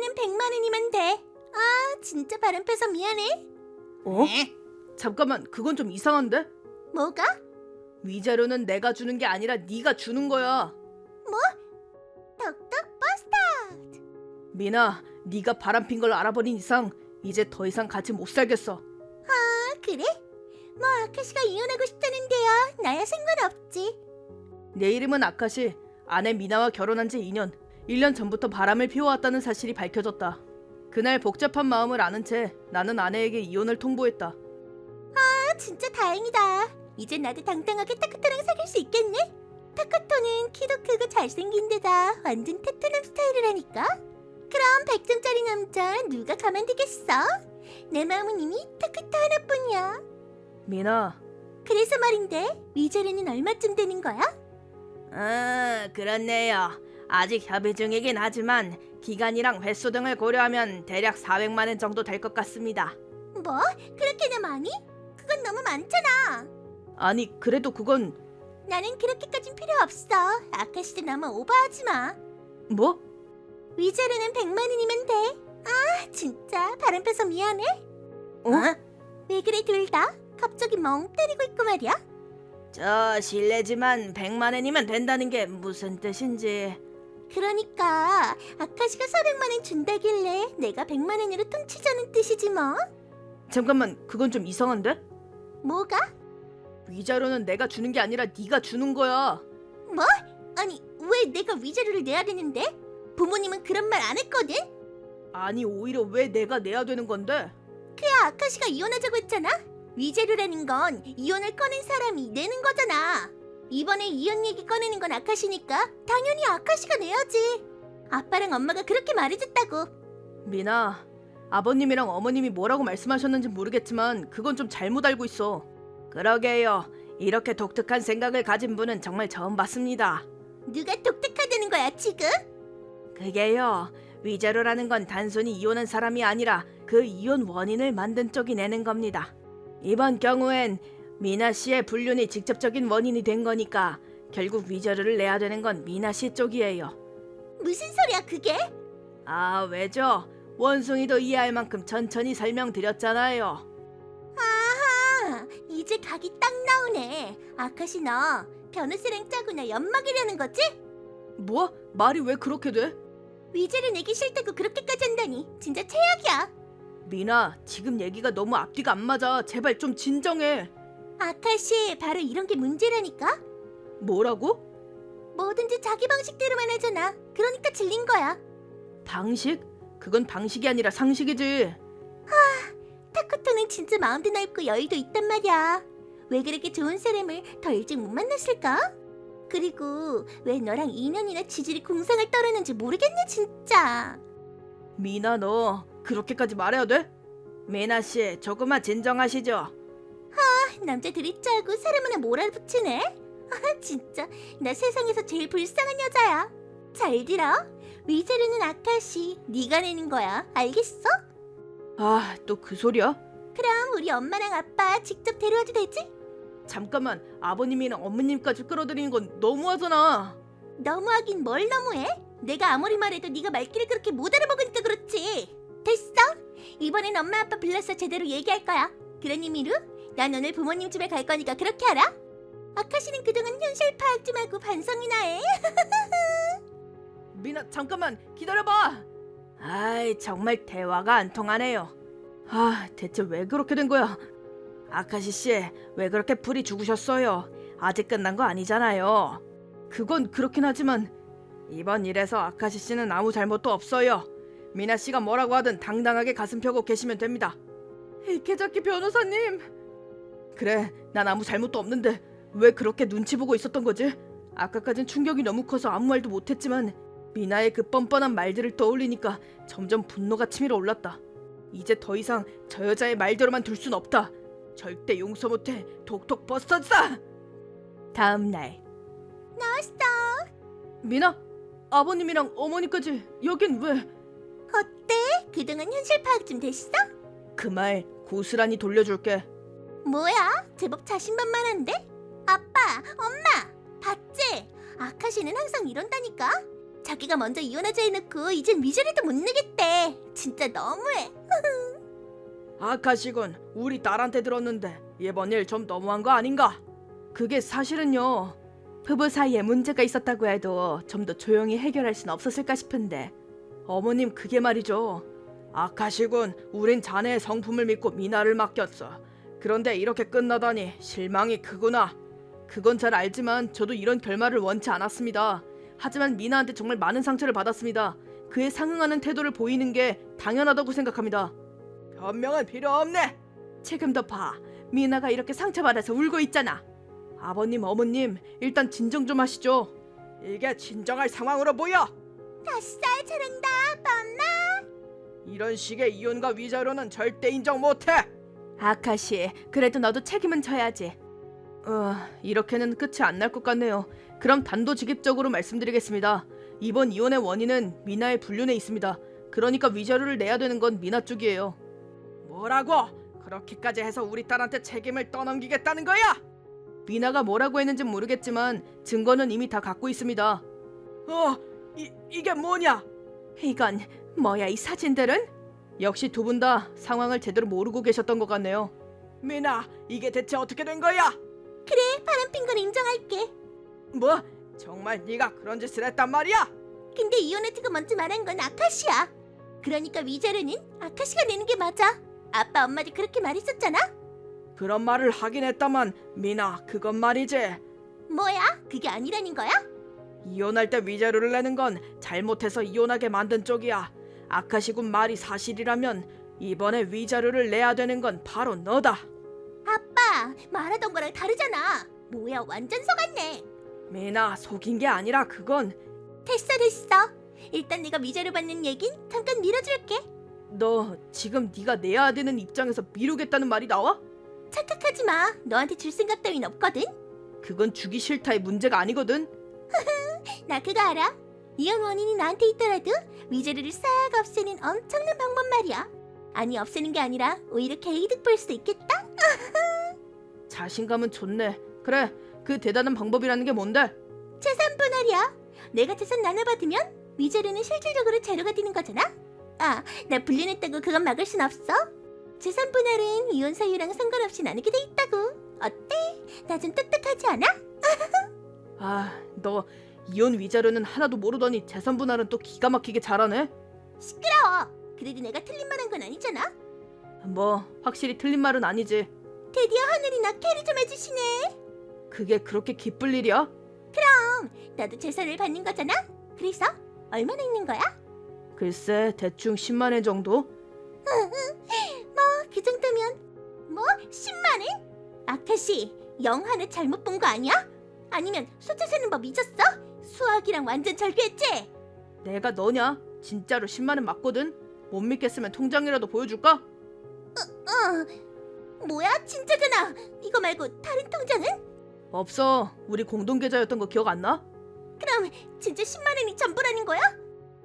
위자료는 100만 원이면 돼. 아, 진짜 바람 펴서 미안해. 어? 잠깐만, 그건 좀 이상한데? 뭐가? 위자료는 내가 주는 게 아니라 네가 주는 거야. 덕덕 버스터. 미나, 네가 바람핀 걸 알아버린 이상 이제 더 이상 같이 못 살겠어. 아, 그래? 뭐 아카시가 이혼하고 싶다는데요. 나야 상관없지. 내 이름은 아카시. 아내 미나와 결혼한 지 2년. 1년 전부터 바람을 피워왔다는 사실이 밝혀졌다. 그날 복잡한 마음을 아는 채 나는 아내에게 이혼을 통보했다. 아, 진짜 다행이다. 이제 나도 당당하게 타쿠토랑 사귈 수 있겠네. 타쿠토는 키도 크고 잘생긴 데다 완전 테토남 스타일이라니까. 그럼 100점짜리 남자 누가 가만두겠어? 내 마음은 이미 타쿠토 하나뿐이야. 미나. 그래서 말인데 위자료는 얼마쯤 되는 거야? 그렇네요. 아직 협의 중이긴 하지만 기간이랑 횟수 등을 고려하면 대략 400만 원 정도 될 것 같습니다. 뭐? 그렇게나 많이? 그건 너무 많잖아. 아니, 그래도 그건... 나는 그렇게까진 필요 없어. 아카시도 너무 오버하지 마. 뭐? 위자료는 100만 원이면 돼. 아, 진짜 바람 펴서 미안해. 어? 왜 그래 둘 다? 갑자기 멍 때리고 있고 말이야? 저 실례지만 100만 원이면 된다는 게 무슨 뜻인지... 그러니까 아카시가 400만 원 준다길래 내가 100만 원으로 퉁치자는 뜻이지 뭐. 잠깐만, 그건 좀 이상한데? 뭐가? 위자료는 내가 주는 게 아니라 네가 주는 거야. 뭐? 아니 왜 내가 위자료를 내야 되는데? 부모님은 그런 말 안 했거든? 아니, 오히려 왜 내가 내야 되는 건데? 그야 아카시가 이혼하자고 했잖아? 위자료라는 건 이혼을 꺼낸 사람이 내는 거잖아. 이번에 이혼 얘기 꺼내는 건 아카시니까 당연히 아카시가 내야지. 아빠랑 엄마가 그렇게 말해줬다고. 미나, 아버님이랑 어머님이 뭐라고 말씀하셨는지 모르겠지만 그건 좀 잘못 알고 있어. 그러게요. 이렇게 독특한 생각을 가진 분은 정말 처음 봤습니다. 누가 독특하다는 거야 지금? 그게요. 위자료라는 건 단순히 이혼한 사람이 아니라 그 이혼 원인을 만든 쪽이 내는 겁니다. 이번 경우엔 미나 씨의 불륜이 직접적인 원인이 된 거니까 결국 위자료를 내야 되는 건 미나 씨 쪽이에요. 무슨 소리야 그게? 아, 왜죠? 원숭이도 이해할 만큼 천천히 설명드렸잖아요. 아하, 이제 각이 딱 나오네. 아카시 너 변호사랑 짜고나 엿먹이려는 거지? 뭐? 말이 왜 그렇게 돼? 위자료 내기 싫다고 그렇게까지 한다니 진짜 최악이야. 미나, 지금 얘기가 너무 앞뒤가 안 맞아. 제발 좀 진정해. 아카시 바로 이런 게 문제라니까? 뭐라고? 뭐든지 자기 방식대로만 하잖아. 그러니까 질린 거야. 방식? 그건 방식이 아니라 상식이지. 타쿠토는 진짜 마음도 넓고 여유도 있단 말이야. 왜 그렇게 좋은 사람을 더 일찍 못 만났을까? 그리고 왜 너랑 2년이나 지질이 공상을 떨었는지 모르겠네 진짜. 미나, 너 그렇게까지 말해야 돼? 미나 씨, 조금만 진정하시죠. 남자들이 짜고 사람 하나 몰아붙이네. 아 진짜 나 세상에서 제일 불쌍한 여자야. 잘 들어. 위자료는 아카시 네가 내는 거야. 알겠어? 아, 또 그 소리야? 그럼 우리 엄마랑 아빠 직접 데려와도 되지? 잠깐만, 아버님이랑 어머님까지 끌어들이는 건 너무하잖아. 너무하긴 뭘 너무해? 내가 아무리 말해도 네가 말귀를 그렇게 못 알아먹으니까 그렇지. 됐어. 이번엔 엄마 아빠 불러서 제대로 얘기할 거야. 그런 의미로 난 오늘 부모님 집에 갈 거니까 그렇게 알아? 아카시는 그동안 현실 파악 좀 하고 반성이나 해. 미나, 잠깐만 기다려봐. 아이, 정말 대화가 안 통하네요. 아, 대체 왜 그렇게 된 거야? 아카시 씨, 왜 그렇게 풀이 죽으셨어요? 아직 끝난 거 아니잖아요. 그건 그렇긴 하지만 이번 일에서 아카시 씨는 아무 잘못도 없어요. 미나 씨가 뭐라고 하든 당당하게 가슴 펴고 계시면 됩니다. 이케자키 변호사님. 그래, 난 아무 잘못도 없는데 왜 그렇게 눈치 보고 있었던 거지? 아까까진 충격이 너무 커서 아무 말도 못했지만 미나의 그 뻔뻔한 말들을 떠올리니까 점점 분노가 치밀어 올랐다. 이제 더 이상 저 여자의 말대로만 둘 순 없다. 절대 용서 못해. 톡톡 버스터사. 다음 날. 나왔어. 미나, 아버님이랑 어머니까지 여긴 왜? 어때? 그동안 현실 파악 좀 됐어? 그 말 고스란히 돌려줄게. 뭐야? 제법 자신만만한데? 아빠, 엄마, 봤지? 아카시는 항상 이런다니까? 자기가 먼저 이혼하자 해놓고 이젠 위자료도 못 내겠대. 진짜 너무해. 아카시군, 우리 딸한테 들었는데 이번 일 좀 너무한 거 아닌가? 그게 사실은요, 부부 사이에 문제가 있었다고 해도 좀 더 조용히 해결할 순 없었을까 싶은데, 어머님 그게 말이죠. 아카시군, 우린 자네의 성품을 믿고 미나를 맡겼어. 그런데 이렇게 끝나다니 실망이 크구나. 그건 잘 알지만 저도 이런 결말을 원치 않았습니다. 하지만 미나한테 정말 많은 상처를 받았습니다. 그에 상응하는 태도를 보이는 게 당연하다고 생각합니다. 변명은 필요 없네. 지금도 봐, 미나가 이렇게 상처받아서 울고 있잖아. 아버님, 어머님, 일단 진정 좀 하시죠. 이게 진정할 상황으로 보여. 아싸, 잘한다, 아빠 엄마. 이런 식의 이혼과 위자료는 절대 인정 못해. 아카시, 그래도 너도 책임은 져야지. 이렇게는 끝이 안 날 것 같네요. 그럼 단도직입적으로 말씀드리겠습니다. 이번 이혼의 원인은 미나의 불륜에 있습니다. 그러니까 위자료를 내야 되는 건 미나 쪽이에요. 뭐라고? 그렇게까지 해서 우리 딸한테 책임을 떠넘기겠다는 거야? 미나가 뭐라고 했는진 모르겠지만 증거는 이미 다 갖고 있습니다. 이게 뭐냐? 이건 뭐야, 이 사진들은? 역시 두 분 다 상황을 제대로 모르고 계셨던 것 같네요. 미나, 이게 대체 어떻게 된 거야? 그래, 바람핀 건 인정할게. 뭐? 정말 네가 그런 짓을 했단 말이야? 근데 이혼하자고 먼저 말한 건 아카시야. 그러니까 위자료는 아카시가 내는 게 맞아. 아빠 엄마도 그렇게 말했었잖아. 그런 말을 하긴 했다만 미나, 그건 말이지. 뭐야? 그게 아니라는 거야? 이혼할 때 위자료를 내는 건 잘못해서 이혼하게 만든 쪽이야. 아카시군 말이 사실이라면 이번에 위자료를 내야 되는 건 바로 너다. 아빠, 말하던 거랑 다르잖아. 뭐야, 완전 속았네. 미나, 속인 게 아니라 그건 됐어. 일단 내가 위자료 받는 얘긴 잠깐 미뤄줄게. 너 지금 네가 내야 되는 입장에서 미루겠다는 말이 나와? 착각하지 마. 너한테 줄 생각 따윈 없거든. 그건 주기 싫다의 문제가 아니거든. 나 그거 알아. 이혼 원인이 나한테 있더라도 위자료를 싹 없애는 엄청난 방법 말이야. 아니, 없애는 게 아니라 오히려 개이득 볼 수도 있겠다. 자신감은 좋네. 그래, 그 대단한 방법이라는 게 뭔데? 재산 분할이야. 내가 재산 나눠받으면 위자료는 실질적으로 제로가 되는 거잖아. 아, 나 불륜했다고 그건 막을 순 없어. 재산 분할은 이혼 사유랑 상관없이 나누게 돼 있다고. 어때? 나 좀 똑똑하지 않아? 너 이혼 위자료는 하나도 모르더니 재산 분할은 또 기가 막히게 잘하네. 시끄러워. 그래도 내가 틀린 말 한 건 아니잖아. 뭐 확실히 틀린 말은 아니지. 드디어 하늘이 나 캐리 좀 해주시네. 그게 그렇게 기쁠 일이야? 나도 재산을 받는 거잖아. 그래서 얼마나 있는 거야? 글쎄, 대충 10만 원 정도? 그 정도면 뭐 10만 원? 아카시, 영 하나 잘못 본 거 아니야? 아니면 숫자 세는 법 잊었어? 수학이랑 완전 절교했지? 내가 너냐? 진짜로 10만 원 맞거든? 못 믿겠으면 통장이라도 보여줄까? 뭐야, 진짜잖아. 이거 말고 다른 통장은? 없어. 우리 공동 계좌였던 거 기억 안 나? 그럼 진짜 10만 원이 전부라는 거야?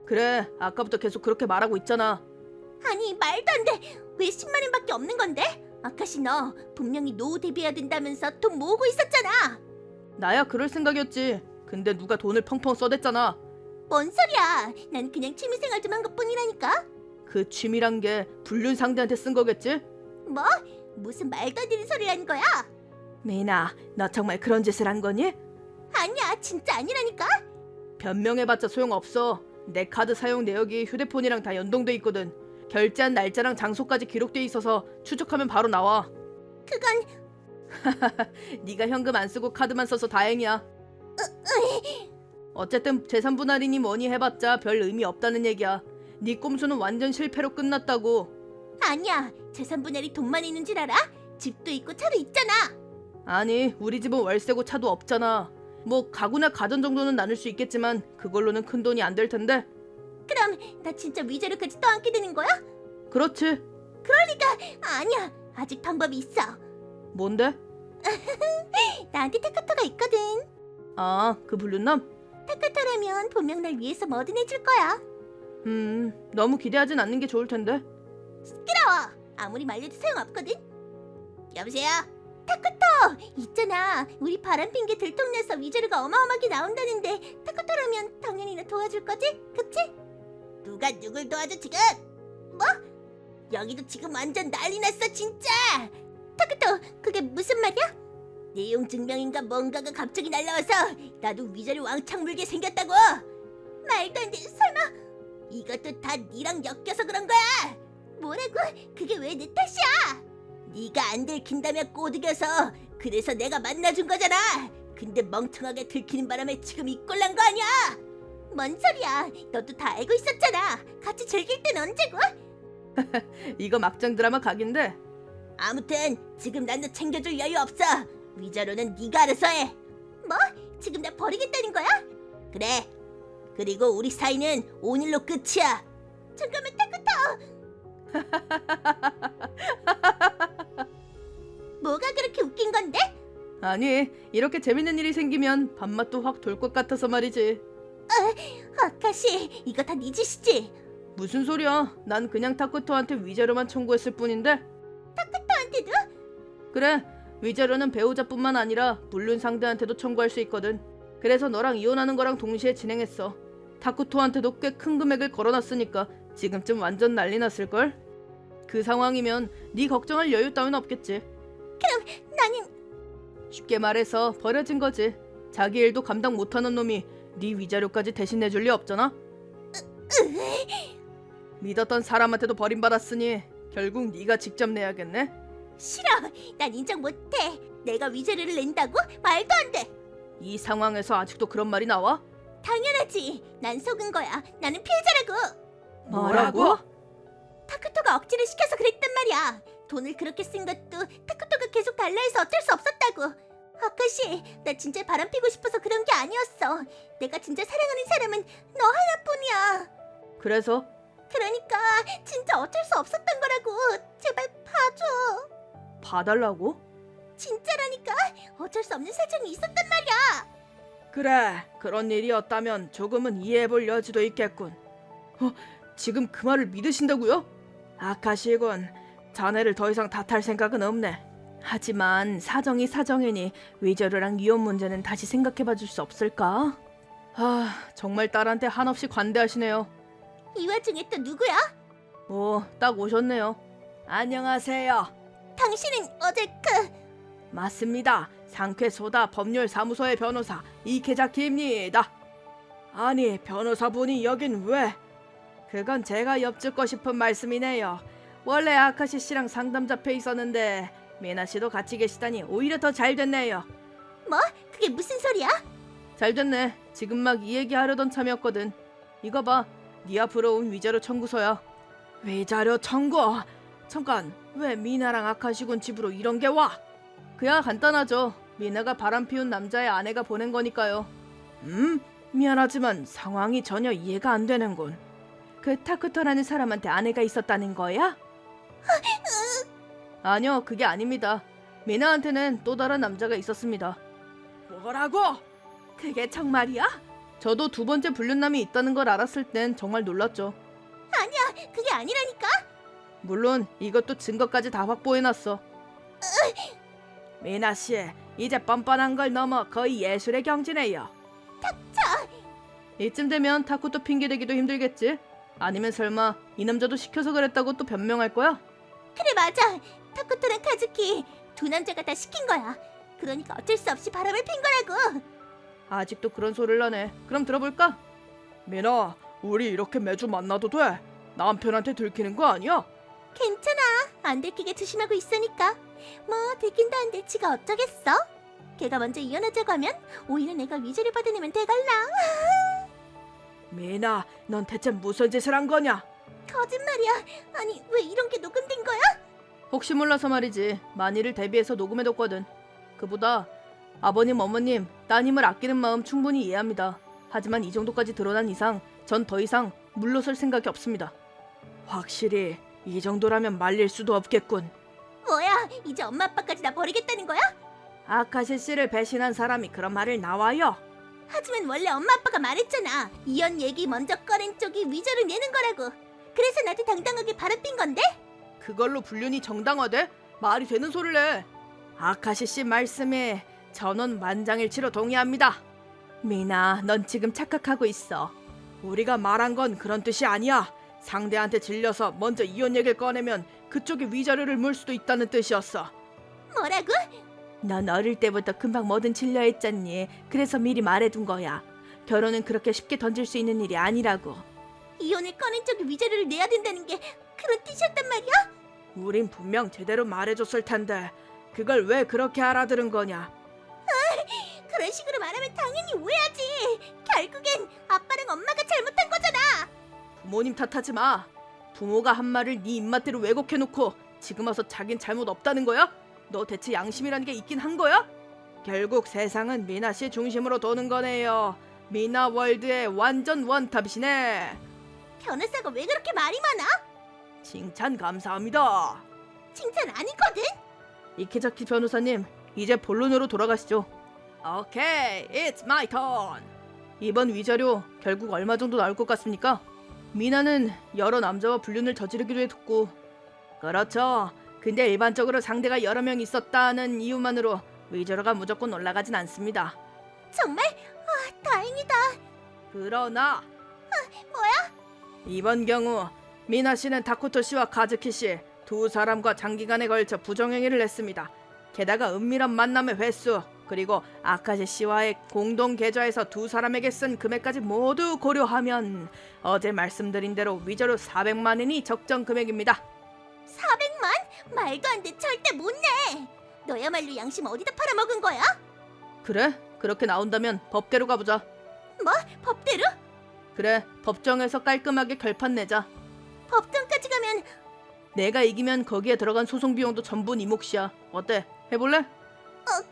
그래, 아까부터 계속 그렇게 말하고 있잖아. 아니, 말도 안 돼. 왜 10만 원밖에 없는 건데? 아카시, 너 분명히 노후 대비해야 된다면서 돈 모으고 있었잖아. 나야 그럴 생각이었지. 근데 누가 돈을 펑펑 써댔잖아. 뭔 소리야. 난 그냥 취미생활 좀 한 것뿐이라니까. 그 취미란 게 불륜 상대한테 쓴 거겠지? 뭐? 무슨 말도 안 되는 소리라는 거야? 미나, 너 정말 그런 짓을 한 거니? 아니야, 진짜 아니라니까. 변명해봤자 소용없어. 내 카드 사용 내역이 휴대폰이랑 다 연동돼 있거든. 결제한 날짜랑 장소까지 기록돼 있어서 추적하면 바로 나와. 그건 네가 현금 안 쓰고 카드만 써서 다행이야. 어쨌든 재산 분할이니 뭐니 해봤자 별 의미 없다는 얘기야. 네 꼼수는 완전 실패로 끝났다고. 아니야. 재산 분할이 돈만 있는 줄 알아? 집도 있고 차도 있잖아. 아니, 우리 집은 월세고 차도 없잖아. 뭐 가구나 가전 정도는 나눌 수 있겠지만 그걸로는 큰 돈이 안 될 텐데. 그럼 나 진짜 위자료까지 떠안게 되는 거야? 그렇지. 아니야. 아직 방법이 있어. 뭔데? 나한테 타카토가 있거든. 아, 그 불륜남? 타카토라면 분명 날 위해서 뭐든 해줄 거야. 너무 기대하진 않는 게 좋을 텐데. 시끄러워. 아무리 말려도 소용없거든. 여보세요? 타쿠토! 있잖아. 우리 바람핀 게 들통나서 위자료가 어마어마하게 나온다는데 타쿠토라면 당연히 나 도와줄 거지? 그치? 누가 누굴 도와줘 지금? 뭐? 여기도 지금 완전 난리 났어 진짜! 타쿠토, 그게 무슨 말이야? 내용 증명인가 뭔가가 갑자기 날라와서 나도 위자료 왕창 물게 생겼다고! 말도 안 돼, 설마 이것도 다 니랑 엮여서 그런 거야? 뭐라고? 그게 왜 내 탓이야? 네가 안 들킨다며 꼬드겨서 그래서 내가 만나준 거잖아. 근데 멍청하게 들키는 바람에 지금 이 꼴 난 거 아니야? 뭔 소리야? 너도 다 알고 있었잖아. 같이 즐길 땐 언제고? 이거 막장 드라마 각인데. 아무튼 지금 난 너 챙겨줄 여유 없어. 위자료는 네가 알아서 해. 뭐? 지금 나 버리겠다는 거야? 그래. 그리고 우리 사이는 오늘로 끝이야. 잠깐만 타쿠토. 뭐가 그렇게 웃긴 건데? 아니, 이렇게 재밌는 일이 생기면 밥맛도 확 돌 것 같아서 말이지. 아카시, 이거 다 네 짓이지? 무슨 소리야? 난 그냥 타쿠토한테 위자료만 청구했을 뿐인데. 타쿠토한테도? 그래, 위자료는 배우자뿐만 아니라 물륜 상대한테도 청구할 수 있거든. 그래서 너랑 이혼하는 거랑 동시에 진행했어. 타쿠토한테도 꽤 큰 금액을 걸어놨으니까 지금쯤 완전 난리 났을걸? 그 상황이면 네 걱정할 여유 따윈 없겠지. 그럼 나는... 쉽게 말해서 버려진 거지. 자기 일도 감당 못하는 놈이 네 위자료까지 대신 내줄 리 없잖아. 믿었던 사람한테도 버림받았으니 결국 네가 직접 내야겠네. 싫어, 난 인정 못해. 내가 위자료를 낸다고? 말도 안 돼. 이 상황에서 아직도 그런 말이 나와? 당연하지. 난 속은 거야. 나는 피해자라고. 뭐라고? 타쿠토가 억지를 시켜서 그랬단 말이야. 돈을 그렇게 쓴 것도 타쿠토가 계속 달라 해서 어쩔 수 없었다고. 아카시, 나 진짜 바람피고 싶어서 그런 게 아니었어. 내가 진짜 사랑하는 사람은 너 하나뿐이야. 그래서? 그러니까 진짜 어쩔 수 없었던 거라고. 제발 봐줘. 봐달라고? 진짜라니까. 어쩔 수 없는 사정이 있었단 말이야. 그래, 그런 일이었다면 조금은 이해해볼 여지도 있겠군. 지금 그 말을 믿으신다고요? 아카시군, 자네를 더 이상 탓할 생각은 없네. 하지만 사정이 사정이니 위자료랑 이혼 문제는 다시 생각해봐 줄 수 없을까? 정말 딸한테 한없이 관대하시네요. 이 와중에 또 누구야? 오, 딱 오셨네요. 안녕하세요. 당신은 어제 맞습니다. 상쾌소다 법률사무소의 변호사 이케자키입니다. 아니, 변호사분이 여긴 왜? 그건 제가 엿듣고 싶은 말씀이네요. 원래 아카시 씨랑 상담 잡혀 있었는데 미나 씨도 같이 계시다니 오히려 더 잘 됐네요. 뭐? 그게 무슨 소리야? 잘 됐네. 지금 막 이 얘기 하려던 참이었거든. 이거 봐. 네 앞으로 온 위자료 청구서야. 위자료 청구? 잠깐, 왜 미나랑 아카시군 집으로 이런 게 와? 그야 간단하죠. 미나가 바람 피운 남자의 아내가 보낸 거니까요. 미안하지만 상황이 전혀 이해가 안 되는군. 그 타쿠토라는 사람한테 아내가 있었다는 거야? 아니요, 그게 아닙니다. 미나한테는 또 다른 남자가 있었습니다. 뭐라고? 그게 정말이야? 저도 두 번째 불륜남이 있다는 걸 알았을 땐 정말 놀랐죠. 아니야, 그게 아니라니까. 물론 이것도 증거까지 다 확보해놨어. 미나 씨, 이제 뻔뻔한 걸 넘어 거의 예술의 경지네요. 닥쳐. 이쯤 되면 타쿠토 핑계대기도 힘들겠지? 아니면 설마 이 남자도 시켜서 그랬다고 또 변명할 거야? 그래 맞아. 타쿠토랑 카즈키 두 남자가 다 시킨 거야. 그러니까 어쩔 수 없이 바람을 핀 거라고. 아직도 그런 소리를 하네. 그럼 들어볼까? 미나, 우리 이렇게 매주 만나도 돼? 남편한테 들키는 거 아니야? 괜찮아. 안 들키게 조심하고 있으니까. 뭐 들킨다는데 지가 어쩌겠어? 걔가 먼저 이혼하자고 하면 오히려 내가 위자료 받아내면 되갈라. 미나, 넌 대체 무슨 짓을 한 거냐? 거짓말이야. 아니 왜 이런 게 녹음된 거야? 혹시 몰라서 말이지. 만일을 대비해서 녹음해뒀거든. 그보다 아버님, 어머님, 따님을 아끼는 마음 충분히 이해합니다. 하지만 이 정도까지 드러난 이상 전 더 이상 물러설 생각이 없습니다. 확실히 이 정도라면 말릴 수도 없겠군. 뭐야? 이제 엄마 아빠까지 나 버리겠다는 거야? 아카시 씨를 배신한 사람이 그런 말을 나와요? 하지만 원래 엄마 아빠가 말했잖아. 이혼 얘기 먼저 꺼낸 쪽이 위자료 내는 거라고. 그래서 나도 당당하게 바람핀 건데? 그걸로 불륜이 정당화돼? 말이 되는 소리를 해. 아카시 씨 말씀에 전원 만장일치로 동의합니다. 미나, 넌 지금 착각하고 있어. 우리가 말한 건 그런 뜻이 아니야. 상대한테 질려서 먼저 이혼 얘기를 꺼내면 그쪽이 위자료를 물 수도 있다는 뜻이었어. 뭐라고? 넌 어릴 때부터 금방 뭐든 질려 했잖니. 그래서 미리 말해둔 거야. 결혼은 그렇게 쉽게 던질 수 있는 일이 아니라고. 이혼을 꺼낸 쪽이 위자료를 내야 된다는 게 그런 뜻이었단 말이야? 우린 분명 제대로 말해줬을 텐데 그걸 왜 그렇게 알아들은 거냐? 그런 식으로 말하면 당연히 오해하지. 결국엔 아빠랑 엄마가 잘못한 거잖아. 부모님 탓하지 마. 부모가 한 말을 네 입맛대로 왜곡해놓고 지금 와서 자긴 잘못 없다는 거야? 너 대체 양심이라는 게 있긴 한 거야? 결국 세상은 미나 씨 중심으로 도는 거네요. 미나 월드의 완전 원탑이시네. 변호사가 왜 그렇게 말이 많아? 칭찬 감사합니다. 칭찬 아니거든. 이케자키 변호사님, 이제 본론으로 돌아가시죠. 오케이, it's my turn. 이번 위자료 결국 얼마 정도 나올 것 같습니까? 미나는 여러 남자와 불륜을 저지르기로 했고. 그렇죠. 근데 일반적으로 상대가 여러 명 있었다는 이유만으로 위자료가 무조건 올라가진 않습니다. 정말? 아, 다행이다. 그러나 뭐야? 이번 경우 미나 씨는 다코토 씨와 카즈키 씨 두 사람과 장기간에 걸쳐 부정행위를 했습니다. 게다가 은밀한 만남의 횟수 그리고 아카시 씨와의 공동 계좌에서 두 사람에게 쓴 금액까지 모두 고려하면 어제 말씀드린 대로 위자료 400만 원이 적정 금액입니다. 400만? 말도 안 돼. 절대 못 내. 너야말로 양심 어디다 팔아먹은 거야? 그래? 그렇게 나온다면 법대로 가보자. 뭐? 법대로? 그래, 법정에서 깔끔하게 결판 내자. 법정까지 가면 내가 이기면 거기에 들어간 소송 비용도 전부 네 몫이야. 어때? 해볼래?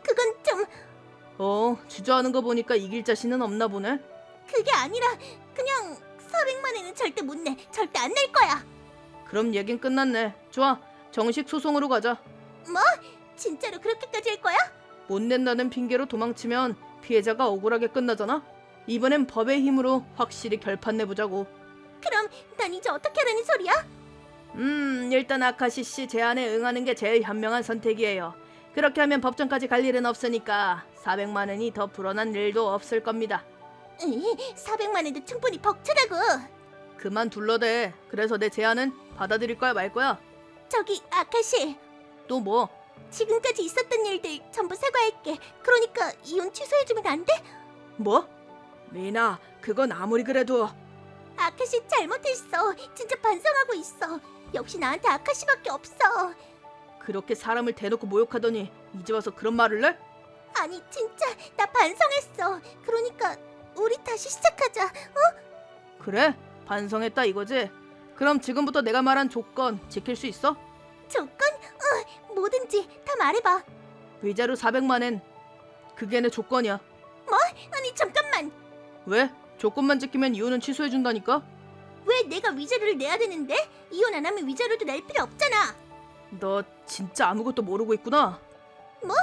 그건 좀 주저하는 거 보니까 이길 자신은 없나 보네. 그게 아니라 그냥 400만 원은 절대 못 내. 절대 안 낼 거야. 그럼 얘긴 끝났네. 좋아, 정식 소송으로 가자. 뭐? 진짜로 그렇게까지 할 거야? 못 낸다는 핑계로 도망치면 피해자가 억울하게 끝나잖아. 이번엔 법의 힘으로 확실히 결판 내보자고. 그럼 난 이제 어떻게 하라는 소리야? 일단 아카시 씨 제안에 응하는 게 제일 현명한 선택이에요. 그렇게 하면 법정까지 갈 일은 없으니까 400만 원이 더 불어난 일도 없을 겁니다. 400만 원도 충분히 벅차다고. 그만 둘러대. 그래서 내 제안은 받아들일 거야 말 거야? 저기 아카시, 또 뭐? 지금까지 있었던 일들 전부 사과할게. 그러니까 이혼 취소해주면 안 돼? 뭐? 미나, 그건 아무리 그래도 아카시 잘못했어. 진짜 반성하고 있어. 역시 나한테 아카시밖에 없어. 그렇게 사람을 대놓고 모욕하더니 이제 와서 그런 말을 해? 아니 진짜 나 반성했어. 그러니까 우리 다시 시작하자. 그래? 반성했다 이거지? 그럼 지금부터 내가 말한 조건 지킬 수 있어? 조건? 뭐든지 다 말해봐. 위자료 400만 원. 그게 내 조건이야. 아니 잠깐만. 왜? 조건만 지키면 이혼은 취소해준다니까? 왜 내가 위자료를 내야 되는데? 이혼 안 하면 위자료도 낼 필요 없잖아. 너 진짜 아무것도 모르고 있구나. 뭐?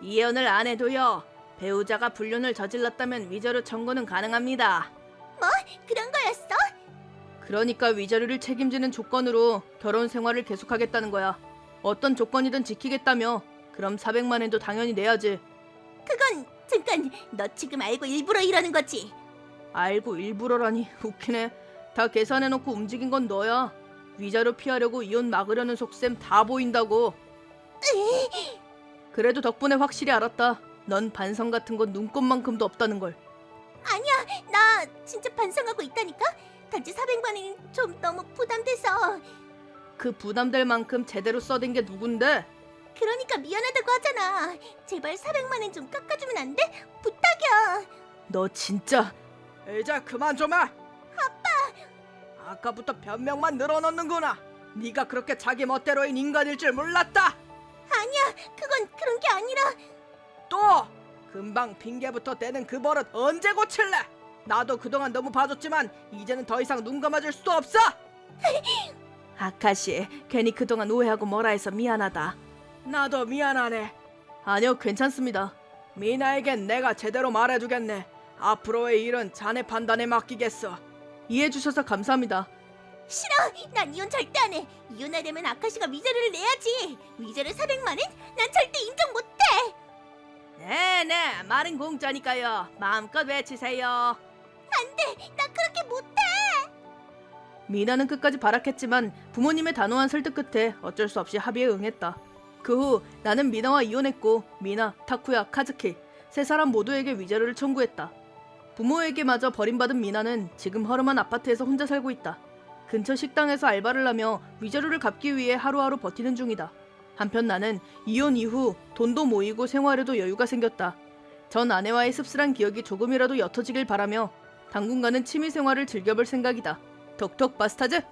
이혼을 안 해도요. 배우자가 불륜을 저질렀다면 위자료 청구는 가능합니다. 그런 거였어? 그러니까 위자료를 책임지는 조건으로 결혼 생활을 계속하겠다는 거야. 어떤 조건이든 지키겠다며. 그럼 400만 원도 당연히 내야지. 그건 잠깐, 너 지금 알고 일부러 이러는 거지? 알고 일부러라니 웃기네. 다 계산해놓고 움직인 건 너야. 위자료 피하려고 이혼 막으려는 속셈 다 보인다고. 그래도 덕분에 확실히 알았다. 넌 반성 같은 건 눈꼽만큼도 없다는 걸. 아니야, 나 진짜 반성하고 있다니까? 단지 400만 원이 좀 너무 부담돼서. 그 부담될 만큼 제대로 써댄 게 누군데? 그러니까 미안하다고 하잖아. 제발 400만 원 좀 깎아주면 안 돼? 부탁이야. 너 진짜. 이제 그만 좀 해. 아빠. 아까부터 변명만 늘어놓는구나. 네가 그렇게 자기 멋대로인 인간일 줄 몰랐다. 아니야, 그건 그런 게 아니라. 또 금방 핑계부터 대는 그 버릇 언제 고칠래? 나도 그동안 너무 봐줬지만 이제는 더 이상 눈 감아줄 수도 없어. 아카시, 괜히 그동안 오해하고 뭐라 해서 미안하다. 나도 미안하네. 아니요, 괜찮습니다. 미나에겐 내가 제대로 말해주겠네. 앞으로의 일은 자네 판단에 맡기겠어. 이해해주셔서 감사합니다. 싫어! 난 이혼 절대 안 해! 이혼하려면 아카시가 위자료를 내야지! 위자료 400만 원? 난 절대 인정 못해! 네네, 말은 공짜니까요. 마음껏 외치세요. 안 돼! 나 그렇게 못해! 미나는 끝까지 발악했지만 부모님의 단호한 설득 끝에 어쩔 수 없이 합의에 응했다. 그 후 나는 미나와 이혼했고 미나, 타쿠야, 카즈키 세 사람 모두에게 위자료를 청구했다. 부모에게마저 버림받은 미나는 지금 허름한 아파트에서 혼자 살고 있다. 근처 식당에서 알바를 하며 위자료를 갚기 위해 하루하루 버티는 중이다. 한편 나는 이혼 이후 돈도 모이고 생활에도 여유가 생겼다. 전 아내와의 씁쓸한 기억이 조금이라도 옅어지길 바라며 당분간은 취미 생활을 즐겨볼 생각이다. 톡톡 바스타즈!